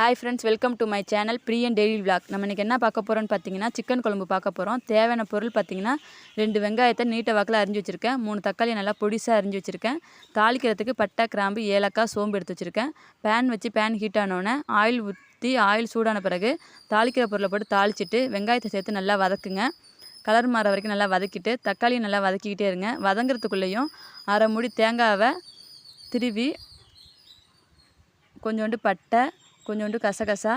Hi friends, welcome to my channel Priyan daily vlog. நம்ம இன்றைக்கி என்ன பார்க்க போகிறோன்னு பார்த்தீங்கன்னா, சிக்கன் குழம்பு பார்க்க போகிறோம். தேவையான பொருள் பார்த்தீங்கன்னா, 2 வெங்காயத்தை நீட்ட வாக்கில் அரிஞ்சு வச்சுருக்கேன். 3 தக்காளி நல்லா பொடிசாக அரிஞ்சு வச்சுருக்கேன். தாளிக்கிறதுக்கு பட்டை, கிராம்பு, ஏலக்காய், சோம்பு எடுத்து வச்சுருக்கேன். பேன் ஹீட் ஆனோடனே ஆயில் ஊற்றி ஆயில் சூடான பிறகு தாளிக்கிற பொருளை போட்டு தாளிச்சிட்டு வெங்காயத்தை சேர்த்து நல்லா வதக்குங்க. கலர் மாற வரைக்கும் நல்லா வதக்கிட்டு தக்காளியை நல்லா வதக்கிக்கிட்டே இருங்க. வதங்குறதுக்குள்ளேயும் அரை மூடி தேங்காவை திருவி கொஞ்சோண்டு பட்டை, கொஞ்சோண்டு கசகசா,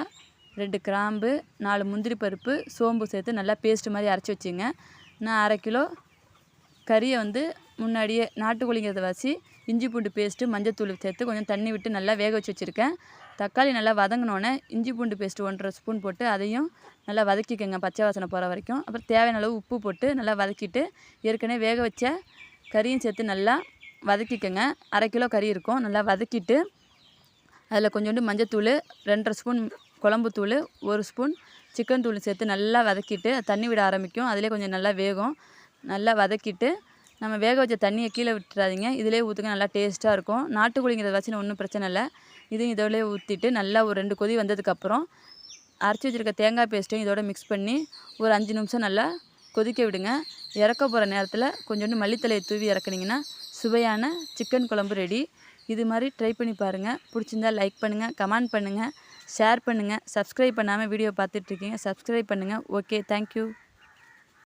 2 கிராம்பு, 4 முந்திரி பருப்பு, சோம்பு சேர்த்து நல்லா பேஸ்ட் மாதிரி அரைச்சி வச்சுங்க. நான் 1/2 கிலோ கறியை முன்னாடியே நாட்டுக்கோழிங்கிறத வச்சு இஞ்சி பூண்டு பேஸ்ட்டு, மஞ்சத்தூள் சேர்த்து கொஞ்சம் தண்ணி விட்டு நல்லா வேக வச்சு வச்சுருக்கேன். தக்காளி நல்லா வதங்கினோன்னே இஞ்சி பூண்டு பேஸ்ட்டு 1/2 ஸ்பூன் போட்டு அதையும் நல்லா வதக்கிக்கோங்க, பச்சை வாசனை போகிற வரைக்கும். அப்புறம் தேவையான அளவு உப்பு போட்டு நல்லா வதக்கிட்டு ஏற்கனவே வேக வச்ச கறியும் சேர்த்து நல்லா வதக்கிக்கோங்க. 1/2 கிலோ கறி இருக்கும். நல்லா வதக்கிட்டு அதில் கொஞ்சோண்டு மஞ்சத்தூள், 2/2 ஸ்பூன் குழம்புத்தூள், 1 ஸ்பூன் சிக்கன் தூள் சேர்த்து நல்லா வதக்கிட்டு தண்ணி விட ஆரம்பிக்கும். அதிலே கொஞ்சம் நல்லா வேகும். நல்லா வதக்கிட்டு நம்ம வேக வச்ச தண்ணியை கீழே விட்டுறாதீங்க, இதிலே ஊற்றுங்க, நல்லா டேஸ்ட்டாக இருக்கும். நாட்டுக்கோழிங்கிறத வச்சு ஒன்றும் பிரச்சனை இல்லை. இதையும் இதோடய ஊற்றிட்டு நல்லா ஒரு 2 கொதி வந்ததுக்கப்புறம் அரைச்சி வச்சுருக்க தேங்காய் பேஸ்ட்டையும் இதோட மிக்ஸ் பண்ணி ஒரு 5 நிமிஷம் நல்லா கொதிக்க விடுங்க. இறக்க போகிற நேரத்தில் கொஞ்சோண்டு மல்லித்தலையை தூவி இறக்குனீங்கன்னா சுவையான சிக்கன் குழம்பு ரெடி. இது மாதிரி ட்ரை பண்ணி பாருங்கள். பிடிச்சிருந்தா லைக் பண்ணுங்கள், கமெண்ட் பண்ணுங்கள், ஷேர் பண்ணுங்கள். சப்ஸ்கிரைப் பண்ணாமல் வீடியோ பார்த்துட்ருக்கீங்க, சப்ஸ்கிரைப் பண்ணுங்கள். Okay, thank you.